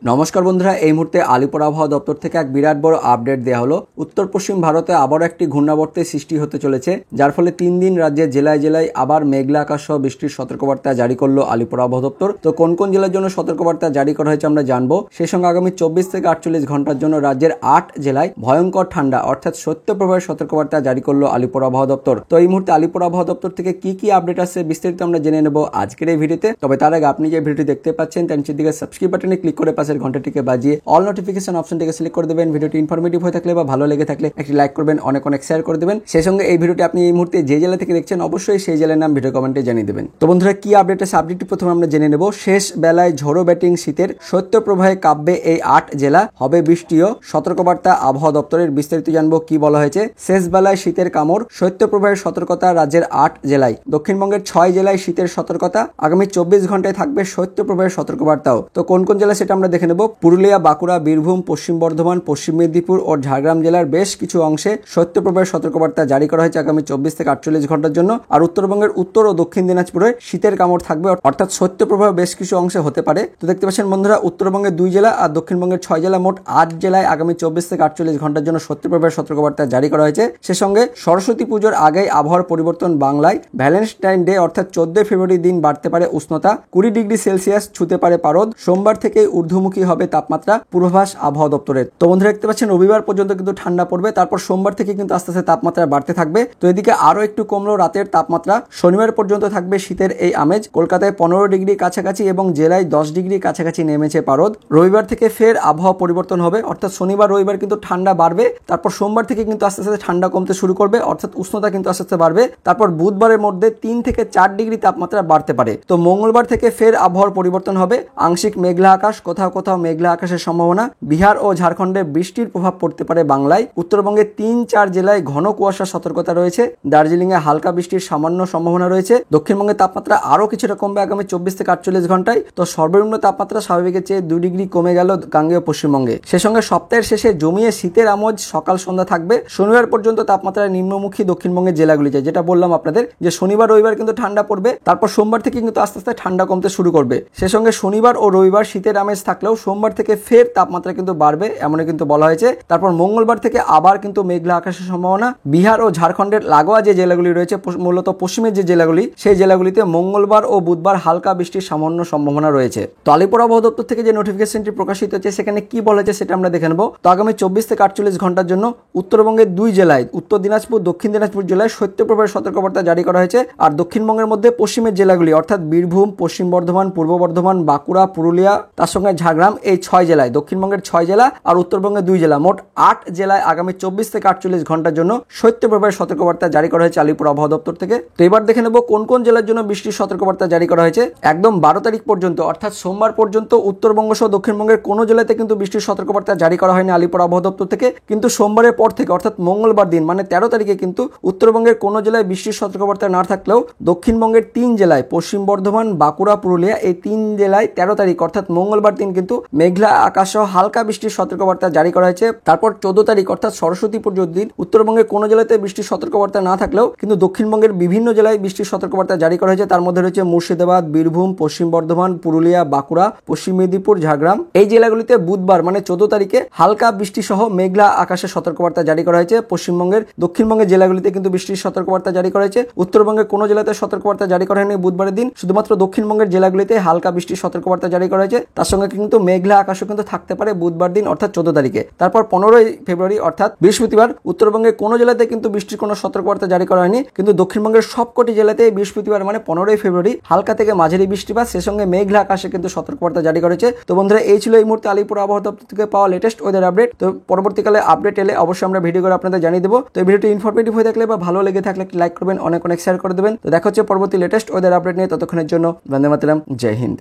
নমস্কার বন্ধুরা, এই মুহূর্তে আলিপুর আবহাওয়া দপ্তর থেকে এক বিরাট বড় আপডেট দেওয়া হলো। উত্তর পশ্চিম ভারতে আবারও একটি ঘূর্ণাবর্তের সৃষ্টি হতে চলেছে, যার ফলে 3 দিন রাজ্যের জেলায় জেলায় আবার মেঘলা আকাশ সহ বৃষ্টির সতর্কবার্তা জারি করলো আলিপুর আবহাওয়া দপ্তর। তো কোন কোন জেলার জন্য সতর্কবার্তা জারি করা হয়েছে আমরা জানবো। সেই সঙ্গে আগামী 24 থেকে 48 ঘন্টার জন্য রাজ্যের 8 জেলায় ভয়ঙ্কর ঠান্ডা অর্থাৎ শৈত্যপ্রবাহের সতর্কবার্তা জারি করলো আলিপুর আবহাওয়া দপ্তর। তো এই মুহূর্তে আলিপুর আবহাওয়া দপ্তর থেকে কি আপডেট আসছে বিস্তারিত আমরা জেনে নেব আজকের এই ভিডিওতে। তবে তার আগে আপনি যে ভিডিওটি দেখতে পাচ্ছেন তার নিচের দিকে সাবস্ক্রাইব বাটনে ক্লিক করে পাশের ঘন্টাটিকে বাজিয়ে অল নোটিফিকেশন অপশনটিকে সিলেক্ট করে দেবেন। ভিডিওটি ইনফরমেটিভ হয়ে থাকলে বা ভালো লেগে থাকলে একটি লাইক করবেন, অনেক শেয়ার করে দেবেন। সেই সঙ্গে এই ভিডিওটি আপনি এই মুহূর্তে যে জেলা থেকে দেখছেন অবশ্যই সেই জেলার নাম ভিডিও কমেন্টে জানিয়ে দেবেন। তো বন্ধুরা, কি আপডেট আছে আপডেটটি প্রথমে আমরা জেনে নেব। শেষ বেলায় ঝোড়ো ব্যাটিং শীতের শৈত্যপ্রবাহে কাঁপবে এই 8 জেলা, হবে বৃষ্টিও, সতর্কবার্তা আবহাওয়া দপ্তরের। বিস্তারিত জানবো কি বলা হয়েছে। শেষ বেলায় শীতের কামড়, শৈত্যপ্রবাহের সতর্কতা রাজ্যের 8 জেলায়। দক্ষিণবঙ্গের 6 জেলায় শীতের সতর্কতা, আগামী 24 ঘন্টায় থাকবে শৈত্যপ্রবাহের সতর্কবার্তাও। তো কোন কোন জেলা সেটা আমরা দেখে নেব। পুরুলিয়া, বাঁকুড়া, বীরভূম, পশ্চিম বর্ধমান, পশ্চিম মেদিনীপুর ও ঝাড়গ্রাম জেলার বেশ কিছু অংশে শৈত্যপ্রবাহের সতর্কবার্তা জারি করা হয়েছে আগামী 24 থেকে 48 ঘন্টার জন্য। আর উত্তরবঙ্গের উত্তর ও দক্ষিণ দিনাজপুরে শীতের কামড় থাকবে, অর্থাৎ শৈত্যপ্রবাহ বেশ কিছু অংশে হতে পারে। তো দেখতে পাচ্ছেন বন্ধুরা, উত্তরবঙ্গের 2 জেলা আর দক্ষিণবঙ্গের 6 জেলা, মোট 8 জেলায় আগামী 24 থেকে 48 ঘন্টার জন্য শৈত্যপ্রবাহের সতর্কবার্তা জারি করা হয়েছে। সে সঙ্গে সরস্বতী পুজোর আগেই আবহাওয়ার পরিবর্তন বাংলায়। ভ্যালেন্টাইন ডে অর্থাৎ 14 ফেব্রুয়ারি দিন বাড়তে পারে উষ্ণতা, 20 ডিগ্রি সেলসিয়াস ছুতে পারে পারদ। সোমবার থেকে ঊর্ধ্বমুখী হবে তাপমাত্রা, পূর্বাভাস আবহাওয়া দপ্তরের। তো বন্ধুরা দেখতে পাচ্ছেন রবিবার পর্যন্ত কিন্তু ঠান্ডা পড়বে, তারপর সোমবার থেকে কিন্তু আস্তে আস্তে তাপমাত্রা বাড়তে থাকবে। তো এদিকে আরো একটু কমলো রাতের তাপমাত্রা। শনিবার পর্যন্ত থাকবে শীতের এই আমেজ। কলকাতায় 15 ডিগ্রি কাছাকাছি এবং জেলায় 10 ডিগ্রি কাছাকাছি নেমেছে পারদ। রবিবার থেকে ফের আবহাওয়া পরিবর্তন হবে, অর্থাৎ শনিবার রবিবার কিন্তু ঠান্ডা বাড়বে, তারপর সোমবার থেকে কিন্তু আস্তে আস্তে ঠান্ডা কমতে শুরু করবে, অর্থাৎ উষ্ণতা কিন্তু আস্তে আস্তে বাড়বে। তারপর বুধবারের মধ্যে 3 থেকে 4 ডিগ্রি তাপমাত্রা বাড়তে পারে। তো মঙ্গলবার থেকে ফের আবহাওয়ার পরিবর্তন হবে, আংশিক মেঘলা আকাশ, কোথাও কোথাও মেঘলা আকাশের সম্ভাবনা। বিহার ও ঝাড়খণ্ডে বৃষ্টির প্রভাব পড়তে পারে বাংলায়। উত্তরবঙ্গে 3-4 জেলায় ঘন কুয়াশার সতর্কতা রয়েছে। দার্জিলিং এ হালকা বৃষ্টির সামান্য সম্ভাবনা রয়েছে। দক্ষিণবঙ্গের তাপমাত্রা আরো কিছুটা কমবে আগামী 24 থেকে 48 ঘন্টায়। তো সর্বনিম্ন তাপমাত্রা স্বাভাবিকের চেয়ে 2 ডিগ্রি কমে গেল গাঙ্গেয় পশ্চিমবঙ্গে। সে সঙ্গে সপ্তাহের শেষে জমিয়ে শীতের আমোদ সকাল সন্ধ্যা থাকবে। শনিবার পর্যন্ত তাপমাত্রা নিম্নমুখী দক্ষিণবঙ্গের জেলাগুলিতে, যেটা বললাম আপনাদের যে শনিবার রবিবার কিন্তু ঠান্ডা পড়বে, তারপর সোমবার থেকে কিন্তু আস্তে আস্তে ঠান্ডা কমতে শুরু করবে। সে সঙ্গে শনিবার ও রবিবার শীতের আমেজ থাকলেও সোমবার থেকে ফের তাপমাত্রা কিন্তু বাড়বে, এমনই কিন্তু বলা হয়েছে। তারপর মঙ্গলবার থেকে আবার কিন্তু মেঘলা আকাশের সম্ভাবনা। বিহার ও ঝাড়খণ্ডের লাগোয়া যে জেলাগুলি রয়েছে, মূলত পশ্চিমের যে জেলাগুলি, সেই জেলাগুলিতে মঙ্গলবার ও বুধবার হালকা বৃষ্টির সামান্য সম্ভাবনা রয়েছে। তো আলিপুর আবহাওয়া দপ্তর থেকে যে নোটিফিকেশনটি প্রকাশিত হচ্ছে সেখানে কি বলা হয়েছে সেটা আমরা দেখে নেব। তো আগামী 24 থেকে 48 ঘন্টার জন্য উত্তরবঙ্গের 2 জেলায়, উত্তর দিনাজপুর, দক্ষিণ দিনাজপুর জেলায় শৈত্যপ্রবাহের সতর্কবার্তা জারি করা হয়েছে। আর দক্ষিণবঙ্গের মধ্যে পশ্চিমের জেলাগুলি অর্থাৎ বীরভূম, পশ্চিম বর্ধমান, পূর্ব বর্ধমান, বাঁকুড়া, পুরুলিয়া, তার সঙ্গে ঝাড়গ্রাম, এই 6 জেলায়, দক্ষিণবঙ্গের 6 জেলা আর উত্তরবঙ্গের 2 জেলা, মোট 8 জেলায় আগামী 24 থেকে 48 ঘন্টার জন্য শৈত্যপ্রবাহের সতর্কবার্তা জারি করা হয়েছে আলিপুর আবহাওয়া দপ্তর থেকে। তো এবার দেখে নেব কোন কোন জেলার জন্য বৃষ্টির সতর্কবার্তা জারি করা হয়েছে। একদম 12 তারিখ পর্যন্ত অর্থাৎ সোমবার পর্যন্ত উত্তরবঙ্গ সহ দক্ষিণবঙ্গের কোনো জেলাতে কিন্তু বৃষ্টির সতর্কবার্তা জারি করা হয়নি আলিপুর আবহাওয়া দপ্তর থেকে। কিন্তু সোমবারের পর থেকে অর্থাৎ মঙ্গলবার দিন মানে 13 তারিখে কিন্তু উত্তরবঙ্গের কোনো জেলায় বৃষ্টির সতর্কবার্তা না থাকলেও দক্ষিণবঙ্গের 3 জেলায়, পশ্চিম বর্ধমান, বাঁকুড়া, পুরুলিয়া, এই 3 জেলায় 13 তারিখ অর্থাৎ মঙ্গলবার দিন কিন্তু মেঘলা আকাশ সহ হালকা বৃষ্টির সতর্কবার্তা জারি করা হয়েছে। তারপর 14 তারিখ অর্থাৎ সরস্বতী পুজোর দিন উত্তরবঙ্গের কোনো জেলাতে বৃষ্টির সতর্কবার্তা না থাকলেও কিন্তু দক্ষিণবঙ্গের বিভিন্ন জেলায় বৃষ্টির সতর্কবার্তা জারি করা হয়েছে। তার মধ্যে রয়েছে মুর্শিদাবাদ, বীরভূম, পশ্চিম বর্ধমান, পুরুলিয়া, বাঁকুড়া, পশ্চিম মেদিনীপুর, ঝাড়গ্রাম, এই জেলাগুলিতে বুধবার মানে 14 তারিখে হালকা বৃষ্টি সহ মেঘলা আকাশের সতর্কবার্তা জারি করা হয়েছে। পশ্চিমবঙ্গের দক্ষিণবঙ্গের জেলাগুলিতে কিন্তু বৃষ্টির সতর্কবার্তা জারি করা হয়েছে। উত্তরবঙ্গের কোনো জেলাতে সতর্কবার্তা জারি করা হয়নি বুধবারের দিন, শুধুমাত্র দক্ষিণবঙ্গের জেলাগুলিতে হালকা বৃষ্টির সতর্কবার্তা জারি করা হয়েছে। তার সঙ্গে কিন্তু মেঘলা আকাশও কিন্তু থাকতে পারে বুধবার দিন অর্থাৎ 14 তারিখে। তারপর 15 ফেব্রুয়ারি অর্থাৎ বৃহস্পতিবার উত্তরবঙ্গের কোনো জেলাতে কিন্তু বৃষ্টির কোনো সতর্কবার্তা জারি করা হয়নি, কিন্তু দক্ষিণবঙ্গের সবকটি জেলাতে বৃহস্পতিবার মানে 15 ফেব্রুয়ারি হালকা থেকে মাঝারি বৃষ্টিপাত, সে সঙ্গে মেঘলা আকাশে কিন্তু সতর্কবার্তা জারি করেছে। তো বন্ধুরা, এই ছিল এই মুহূর্তে আলিপুর আবহাওয়া দপ্তর থেকে পাওয়া লেটেস্ট ওয়েদার আপডেট। তো পরবর্তীকালে আপডেট এলে অবশ্যই আমরা ভিডিও করে আপনাদের জানিয়ে দেবো। তো এই ভিডিওটি ইনফরমেটিভ হয়ে থাকলে বা ভালো লেগে থাকলে লাইক করবেন, অনেক শেয়ার করে দেবেন। তো দেখা হচ্ছে পরবর্তী লেটেস্ট ওয়েদার আপডেট নিয়ে। ততক্ষণের জন্য বন্দে মাতরম, জয় হিন্দ।